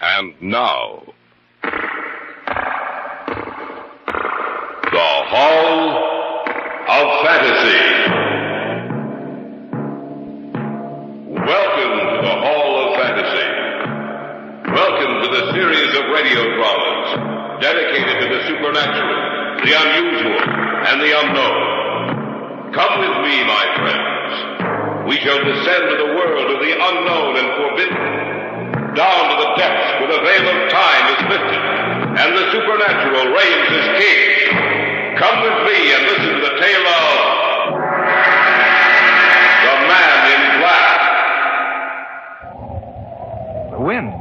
And now, the Hall of Fantasy. Welcome to the Hall of Fantasy. Welcome to the series of radio dramas dedicated to the supernatural, the unusual, and the unknown. Come with me, my friends. We shall descend to the world of the unknown and forbidden, down to the depths where the veil of time is lifted, and the supernatural reigns as king. Come with me and listen to the tale of The Man in Black. The wind.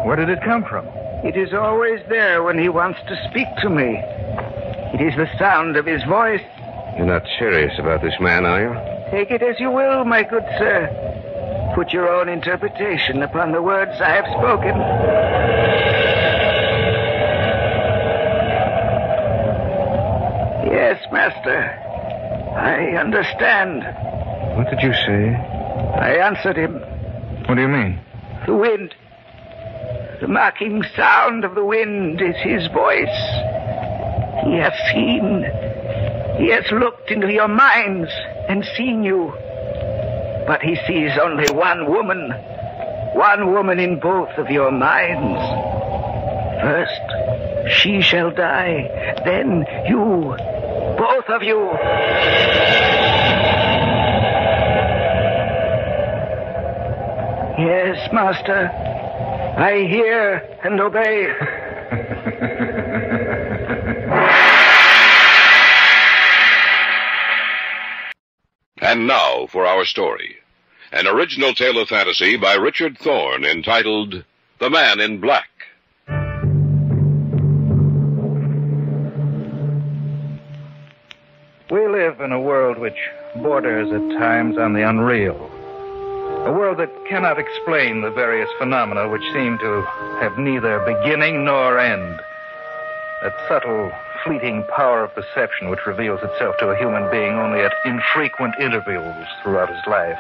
Where did it come from? It is always there when he wants to speak to me. It is the sound of his voice. You're not serious about this man, are you? Take it as you will, my good sir. Put your own interpretation upon the words I have spoken. Yes, master. I understand. What did you say? I answered him. What do you mean? The wind. The mocking sound of the wind is his voice. He has seen. He has looked into your minds and seen you. But he sees only one woman. One woman in both of your minds. First, she shall die. Then you. Both of you. Yes, master. I hear and obey. And now for our story. An original tale of fantasy by Richard Thorne entitled The Man in Black. We live in a world which borders at times on the unreal. A world that cannot explain the various phenomena which seem to have neither beginning nor end. That subtle, fleeting power of perception which reveals itself to a human being only at infrequent intervals throughout his life.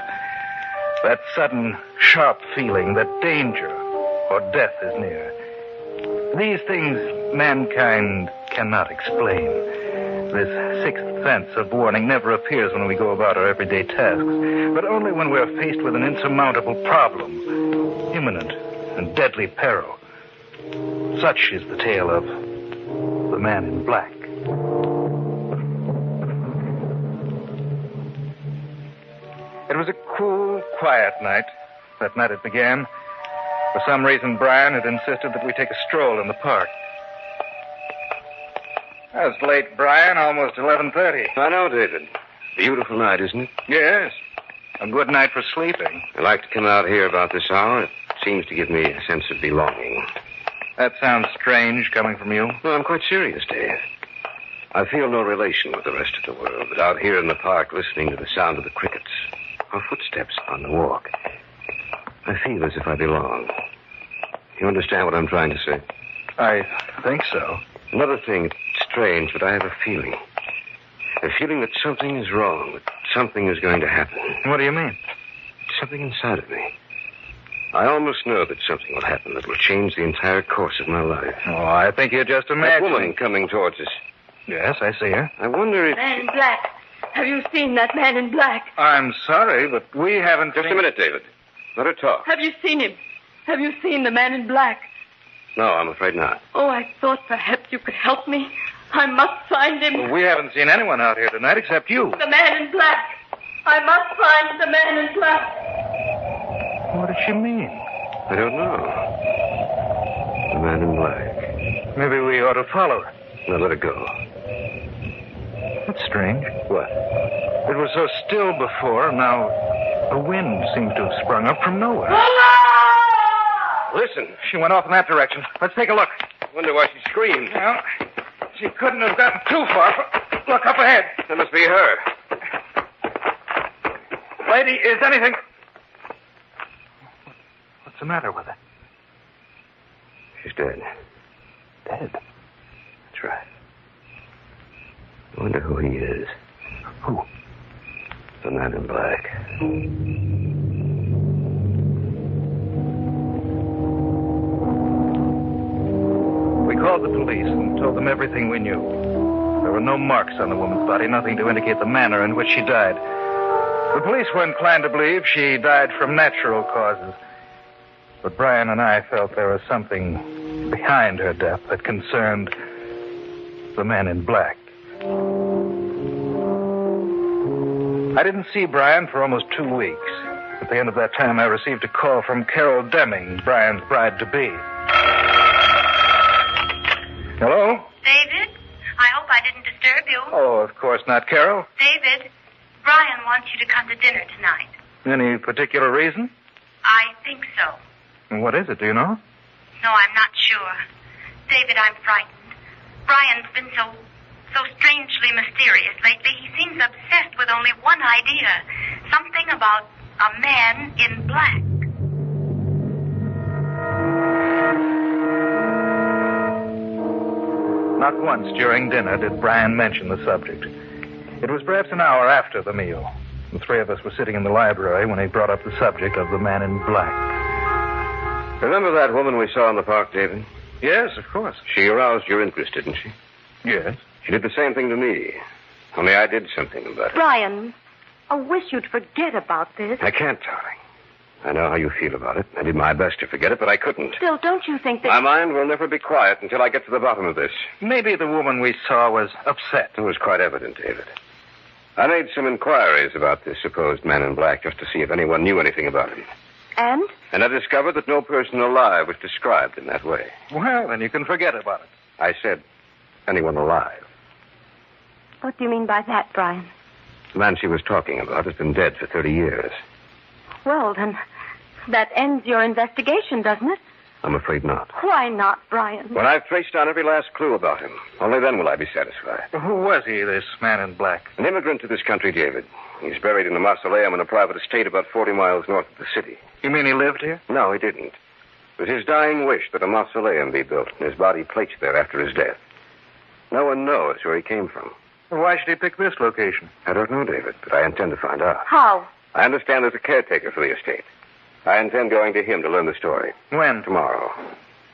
That sudden, sharp feeling that danger or death is near. These things mankind cannot explain. This sixth sense of warning never appears when we go about our everyday tasks, but only when we're faced with an insurmountable problem, imminent and deadly peril. Such is the tale of The Man in Black. It was a cool, quiet night. That night it began. For some reason, Brian had insisted that we take a stroll in the park. It's late, Brian. Almost 11:30. I know, David. Beautiful night, isn't it? Yes. A good night for sleeping. I like to come out here about this hour. It seems to give me a sense of belonging. That sounds strange coming from you. No, I'm quite serious, Dave. I feel no relation with the rest of the world, but out here in the park, listening to the sound of the crickets, or footsteps on the walk, I feel as if I belong. You understand what I'm trying to say? I think so. Another thing, it's strange, but I have a feeling. A feeling that something is wrong, that something is going to happen. What do you mean? Something inside of me. I almost know that something will happen that will change the entire course of my life. Oh, I think you're just That imagining. woman coming towards us. Yes, I see her. I wonder if... Man in black. Have you seen that man in black? I'm sorry, but we haven't Just seen... a minute, David. Let her talk. Have you seen him? Have you seen the man in black? No, I'm afraid not. Oh, I thought perhaps you could help me. I must find him. Well, we haven't seen anyone out here tonight except you. The man in black. I must find the man in black. What does she mean? I don't know. The man in black. Maybe we ought to follow her. Now let her go. That's strange. What? It was so still before, now a wind seems to have sprung up from nowhere. Listen. She went off in that direction. Let's take a look. I wonder why she screamed. Well, she couldn't have gotten too far. Look up ahead. That must be her. Lady, is anything... What's the matter with her? She's dead. Dead? That's right. I wonder who he is. Who? The man in black. police and told them everything we knew. There were no marks on the woman's body, nothing to indicate the manner in which she died. The police were inclined to believe she died from natural causes. But Brian and I felt there was something behind her death that concerned the man in black. I didn't see Brian for almost 2 weeks. At the end of that time, I received a call from Carol Deming, Brian's bride-to-be. Hello? David, I hope I didn't disturb you. Oh, of course not, Carol. David, Brian wants you to come to dinner tonight. Any particular reason? I think so. And what is it, do you know? No, I'm not sure. David, I'm frightened. Brian's been so strangely mysterious lately. He seems obsessed with only one idea. Something about a man in black. Not once during dinner did Brian mention the subject. It was perhaps an hour after the meal. The three of us were sitting in the library when he brought up the subject of the man in black. Remember that woman we saw in the park, David? Yes, of course. She aroused your interest, didn't she? Yes. She did the same thing to me. Only I did something about it. Brian, I wish you'd forget about this. I can't, darling. I know how you feel about it. I did my best to forget it, but I couldn't. Still, don't you think that... My mind will never be quiet until I get to the bottom of this. Maybe the woman we saw was upset. It was quite evident, David. I made some inquiries about this supposed man in black just to see if anyone knew anything about him. And? And I discovered that no person alive was described in that way. Well, then you can forget about it. I said, anyone alive. What do you mean by that, Brian? The man she was talking about has been dead for 30 years. Well, then, that ends your investigation, doesn't it? I'm afraid not. Why not, Brian? When I've traced down every last clue about him, only then will I be satisfied. Who was he, this man in black? An immigrant to this country, David. He's buried in a mausoleum in a private estate about 40 miles north of the city. You mean he lived here? No, he didn't. It was his dying wish that a mausoleum be built and his body placed there after his death. No one knows where he came from. Why should he pick this location? I don't know, David, but I intend to find out. How? I understand there's a caretaker for the estate. I intend going to him to learn the story. When? Tomorrow.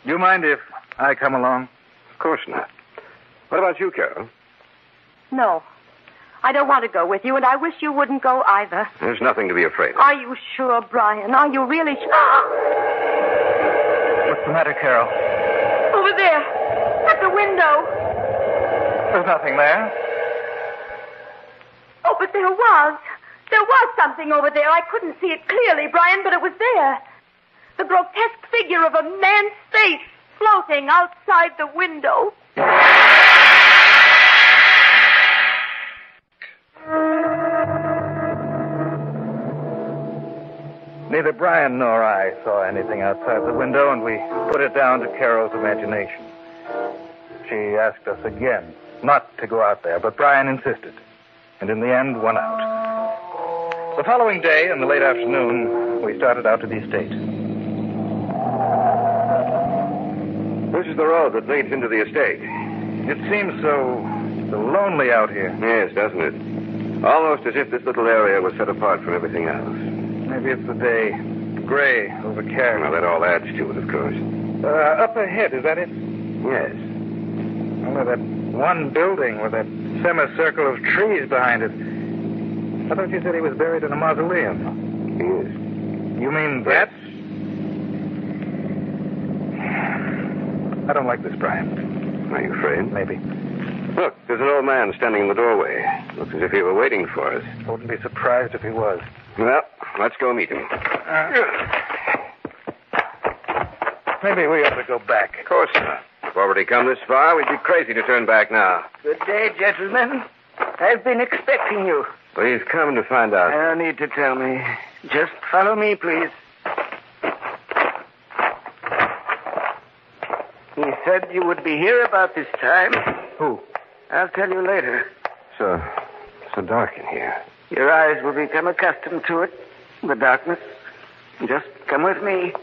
Do you mind if I come along? Of course not. What about you, Carol? No. I don't want to go with you, and I wish you wouldn't go either. There's nothing to be afraid of. Are you sure, Brian? Are you really sure? What's the matter, Carol? Over there. At the window. There's nothing there. Oh, but there was. There was something over there. I couldn't see it clearly, Brian, but it was there. The grotesque figure of a man's face floating outside the window. Neither Brian nor I saw anything outside the window, and we put it down to Carol's imagination. She asked us again not to go out there, but Brian insisted, and in the end won out. The following day, in the late afternoon, we started out to the estate. This is the road that leads into the estate. It seems so lonely out here. Yes, doesn't it? Almost as if this little area was set apart from everything else. Maybe it's the day. Gray, overcast. Well, that all adds to it, of course. Up ahead, is that it? Yes. Well, that one building with that semicircle of trees behind it. I thought you said he was buried in a mausoleum. He is. You mean that? I don't like this, Brian. Are you afraid? Maybe. Look, there's an old man standing in the doorway. Looks as if he were waiting for us. I wouldn't be surprised if he was. Well, let's go meet him. Maybe we ought to go back. Of course not. We've already come this far. We'd be crazy to turn back now. Good day, gentlemen. I've been expecting you. Please come to find out. No need to tell me. Just follow me, please. He said you would be here about this time. Who? I'll tell you later. So dark in here. Your eyes will become accustomed to it, the darkness. Just come with me.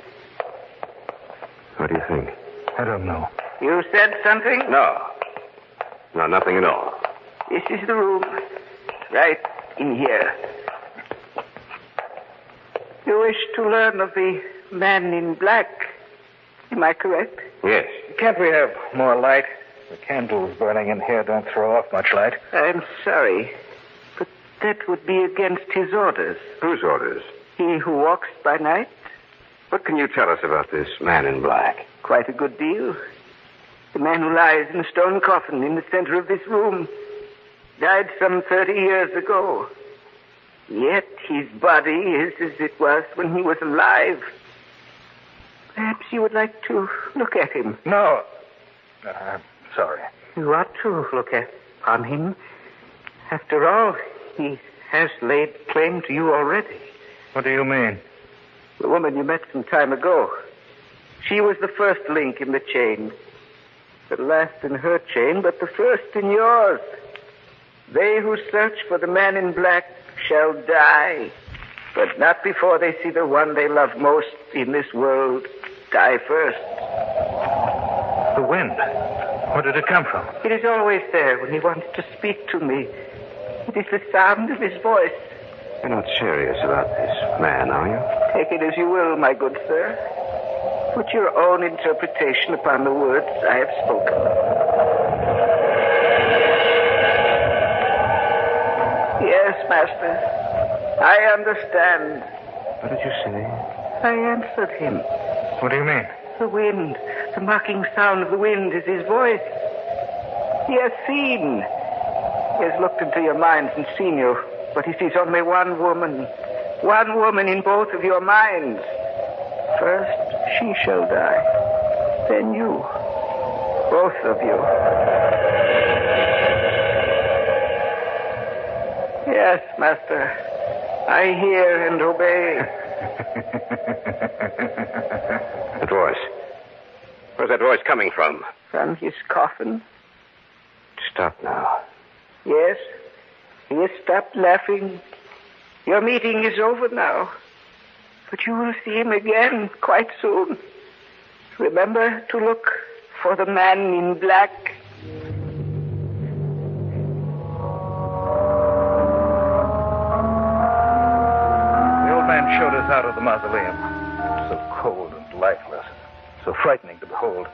What do you think? I don't know. You said something? No, nothing at all. This is the room. Right in here. You wish to learn of the man in black. Am I correct? Yes. Can't we have more light? The candles burning in here don't throw off much light. I'm sorry, but that would be against his orders. Whose orders? He who walks by night? What can you tell us about this man in black? Quite a good deal. The man who lies in a stone coffin in the center of this room died some 30 years ago. Yet his body is as it was when he was alive. Perhaps you would like to look at him. No. I'm sorry. You ought to look upon him. After all, he has laid claim to you already. What do you mean? The woman you met some time ago. She was the first link in the chain. The last in her chain, but the first in yours. They who search for the man in black shall die, but not before they see the one they love most in this world die first. The wind. Where did it come from? It is always there when he wants to speak to me. It is the sound of his voice. You're not serious about this man, are you? Take it as you will, my good sir. Put your own interpretation upon the words I have spoken. Yes, master. I understand. What did you say? I answered him. What do you mean? The wind. The mocking sound of the wind is his voice. He has seen. He has looked into your minds and seen you. But he sees only one woman. One woman in both of your minds. First, she shall die. Then you. Both of you. Yes, master. I hear and obey. That voice. Where's that voice coming from? From his coffin. Stop now. Yes. He has stopped laughing. Your meeting is over now. But you will see him again quite soon. Remember to look for the man in black. The old man showed us out of the mausoleum. So cold and lifeless. So frightening to behold.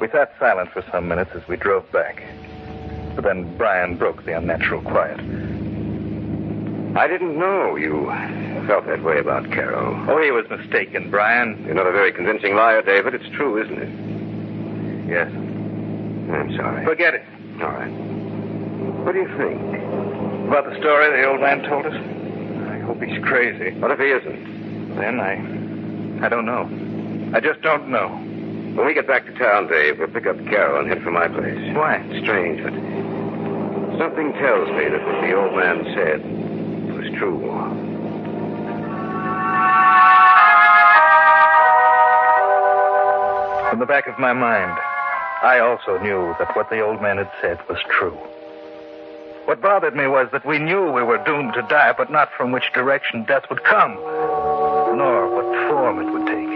We sat silent for some minutes as we drove back. But then Brian broke the unnatural quiet. I didn't know you felt that way about Carol. Oh, he was mistaken, Brian. You're not a very convincing liar, David. It's true, isn't it? Yes. I'm sorry. Forget it. All right. What do you think? About the story the old man told us? I hope he's crazy. What if he isn't? Then I don't know. I just don't know. When we get back to town, Dave, we'll pick up Carol and head for my place. Why? It's strange, but something tells me that what the old man said was true. In the back of my mind, I also knew that what the old man had said was true. What bothered me was that we knew we were doomed to die, but not from which direction death would come, nor what form it would take.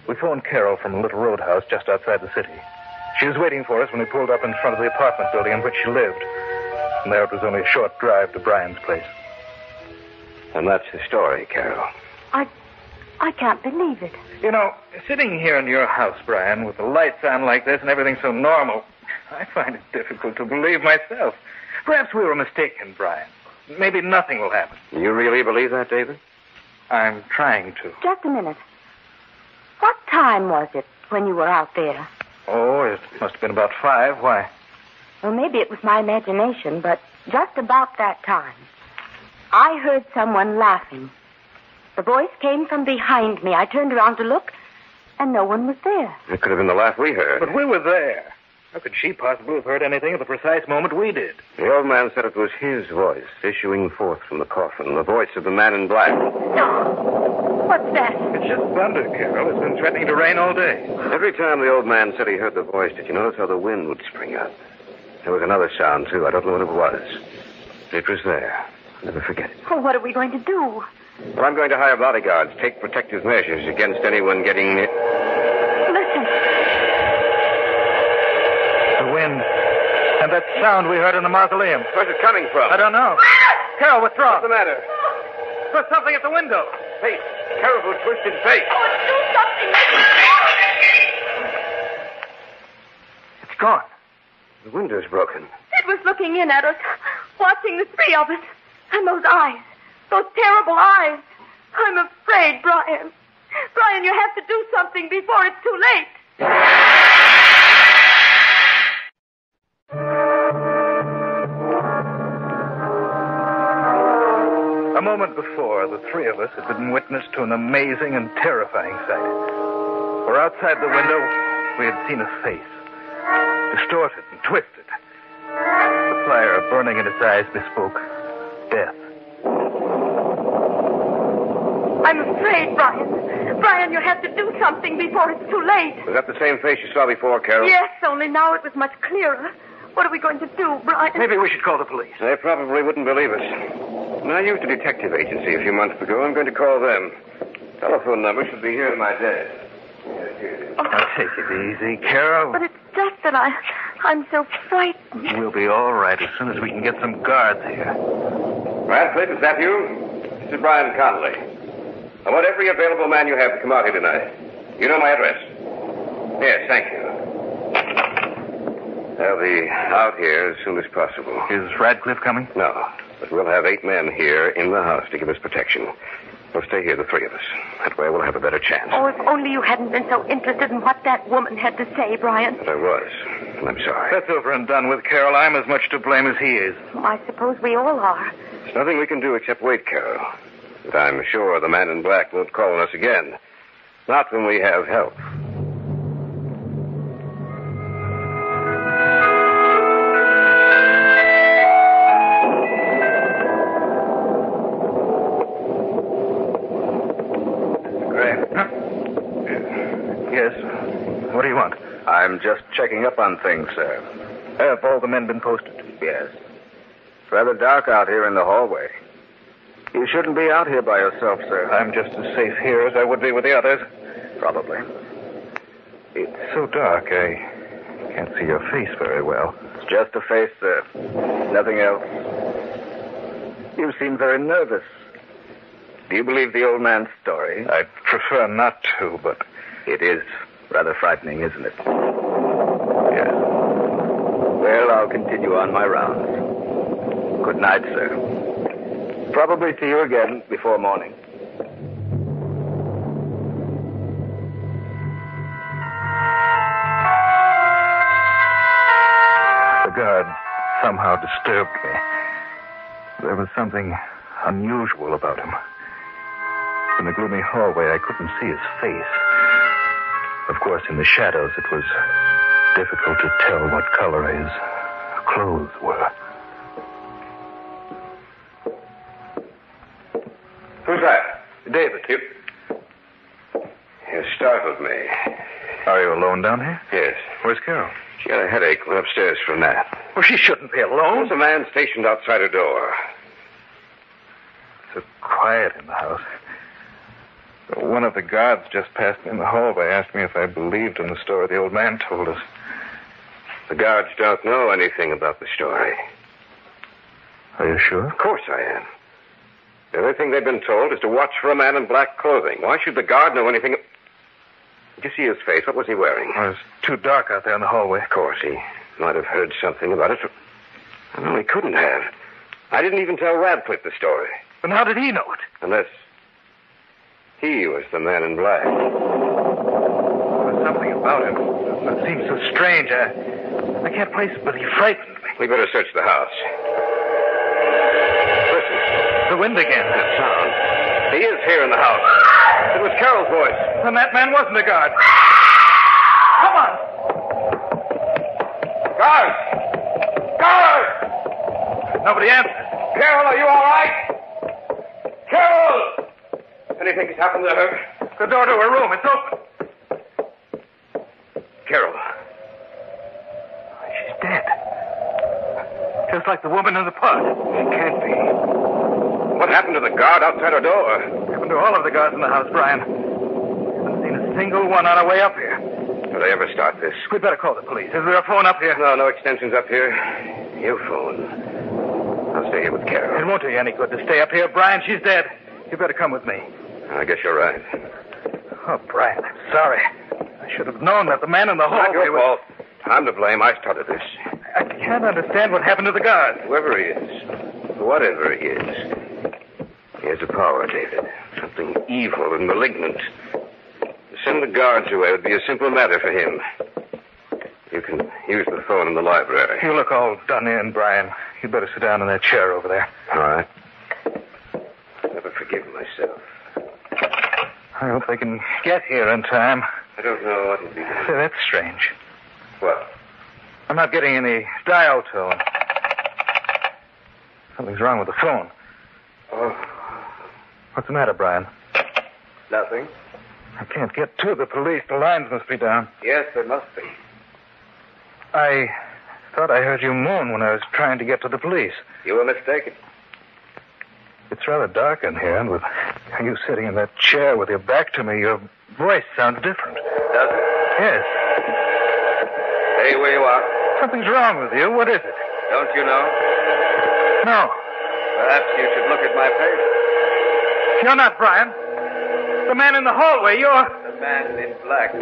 We phoned Carol from a little roadhouse just outside the city. She was waiting for us when we pulled up in front of the apartment building in which she lived. From there, it was only a short drive to Brian's place. And that's the story, Carol. I can't believe it. You know, sitting here in your house, Brian, with the lights on like this and everything so normal, I find it difficult to believe myself. Perhaps we were mistaken, Brian. Maybe nothing will happen. You really believe that, David? I'm trying to. Just a minute. What time was it when you were out there? Oh, it must have been about 5. Why? Well, maybe it was my imagination, but just about that time, I heard someone laughing. The voice came from behind me. I turned around to look, and no one was there. It could have been the laugh we heard. But we were there. How could she possibly have heard anything at the precise moment we did? The old man said it was his voice issuing forth from the coffin, the voice of the man in black. No. What's that? It's just thunder, Carol. It's been threatening to rain all day. Every time the old man said he heard the voice, did you notice how the wind would spring up? There was another sound, too. I don't know what it was. It was there. I'll never forget it. Oh, what are we going to do? Well, I'm going to hire bodyguards, take protective measures against anyone getting near. Listen. The wind. And that sound we heard in the mausoleum. Where's it coming from? I don't know. Carol, what's wrong? What's the matter? saw something at the window. Face. Terrible twisted face. Oh, do something. It's gone. The window's broken. It was looking in at us, watching the three of us. And those eyes. Those terrible eyes. I'm afraid, Brian. Brian, you have to do something before it's too late. A moment before, the three of us had been witness to an amazing and terrifying sight. For outside the window, we had seen a face, distorted and twisted. The fire burning in its eyes bespoke death. I'm afraid, Brian. Brian, you have to do something before it's too late. Was that the same face you saw before, Carol? Yes, only now it was much clearer. What are we going to do, Brian? Maybe we should call the police. They probably wouldn't believe us. When I used a detective agency a few months ago, I'm going to call them. Telephone number should be here in my desk. Yes, here it is. Now, take it easy, Carol. But it's just that I'm so frightened. We'll be all right as soon as we can get some guards here. Radcliffe, is that you? This is Brian Conley. I want every available man you have to come out here tonight. You know my address? Yes, thank you. They'll be out here as soon as possible. Is Radcliffe coming? No, but we'll have 8 men here in the house to give us protection. We'll stay here, the 3 of us. That way we'll have a better chance. Oh, if only you hadn't been so interested in what that woman had to say, Brian. But I was, and I'm sorry. That's over and done with, Carol. I'm as much to blame as he is. Oh, I suppose we all are. There's nothing we can do except wait, Carol. But I'm sure the man in black won't call on us again. Not when we have help. Yes. What do you want? I'm just checking up on things, sir. Have all the men been posted? Yes. It's rather dark out here in the hallway. You shouldn't be out here by yourself, sir. I'm just as safe here as I would be with the others. Probably. It's so dark, I can't see your face very well. It's just a face, sir. Nothing else. You seem very nervous. Do you believe the old man's story? I'd prefer not to, but... It is rather frightening, isn't it? Yes. Well, I'll continue on my rounds. Good night, sir. Probably see you again before morning. The guard somehow disturbed me. There was something unusual about him. In the gloomy hallway, I couldn't see his face. Of course, in the shadows, it was difficult to tell what color his clothes were. Who's that? David. You startled me. Are you alone down here? Yes. Where's Carol? She had a headache. Went upstairs for a nap. Well, she shouldn't be alone. There's a man stationed outside her door. So quiet in the house. One of the guards just passed me in the hallway, asked me if I believed in the story the old man told us. The guards don't know anything about the story. Are you sure? Of course I am. The only thing they've been told is to watch for a man in black clothing. Why should the guard know anything? Did you see his face? What was he wearing? Well, it's too dark out there in the hallway. Of course, he might have heard something about it. No, he couldn't have. I didn't even tell Radcliffe the story. But how did he know it? Unless he was the man in black. There's something about him that seems so strange. I can't place it, but he frightened me. We better search the house. Listen. The wind again. That sound. He is here in the house. It was Carol's voice. Then that man wasn't a guard. Come on! Guard! Guard! Nobody answers. Carol, are you all right? Carol! Anything has happened to her? The door to her room, it's open. Carol. She's dead. Just like the woman in the park. She can't be. What happened to the guard outside her door? What happened to all of the guards in the house, Brian? Haven't seen a single one on our way up here. Did they ever start this? We'd better call the police. Is there a phone up here? No extensions up here. You phone. I'll stay here with Carol. It won't do you any good to stay up here, Brian. She's dead. You better come with me. I guess you're right. Oh, Brian, I'm sorry. I should have known that the man in the hallway Not your fault. I'm to blame. I started this. I can't understand what happened to the guard. Whoever he is, whatever he is, he has a power, David. Something evil and malignant. To send the guards away would be a simple matter for him. You can use the phone in the library. You look all done in, Brian. You'd better sit down in that chair over there. All right. Never forgive myself. I hope they can get here in time. I don't know what it'll be. Say, that's strange. What? I'm not getting any dial tone. Something's wrong with the phone. Oh. What's the matter, Brian? Nothing. I can't get to the police. The lines must be down. Yes, there must be. I thought I heard you moan when I was trying to get to the police. You were mistaken. It's rather dark in here, and with you sitting in that chair with your back to me, your voice sounds different. Does it? Yes. Stay where you are. Something's wrong with you. What is it? Don't you know? No. Perhaps you should look at my face. You're not Brian. The man in the hallway, you're... The man in black.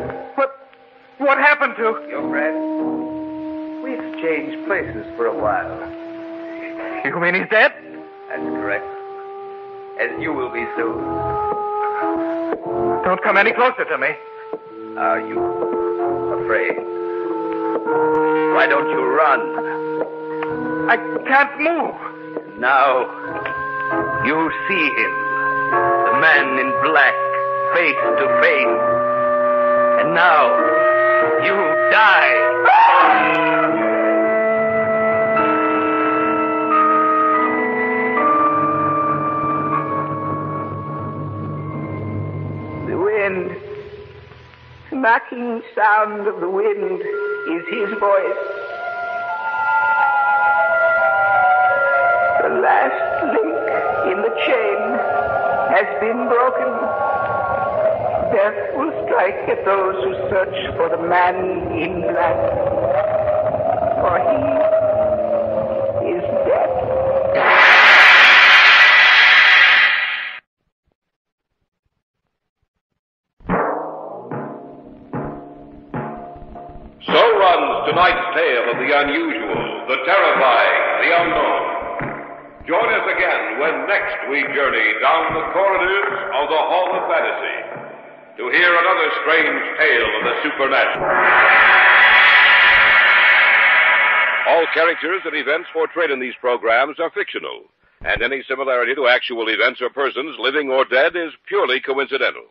What happened to... Your friend? We exchanged places for a while. You mean he's dead? That's correct. As you will be soon. Don't come any closer to me. Are you afraid? Why don't you run? I can't move. Now, you see him. The man in black, face to face. And now, you die. The wind, the knocking sound of the wind is his voice. The last link in the chain has been broken. Death will strike at those who search for the man in black. For he is dead. So runs tonight's tale of the unusual, the terrifying, the unknown. Join us again when next we journey down the corridors of the Hall of Fantasy to hear another strange tale of the supernatural. All characters and events portrayed in these programs are fictional, and any similarity to actual events or persons, living or dead, is purely coincidental.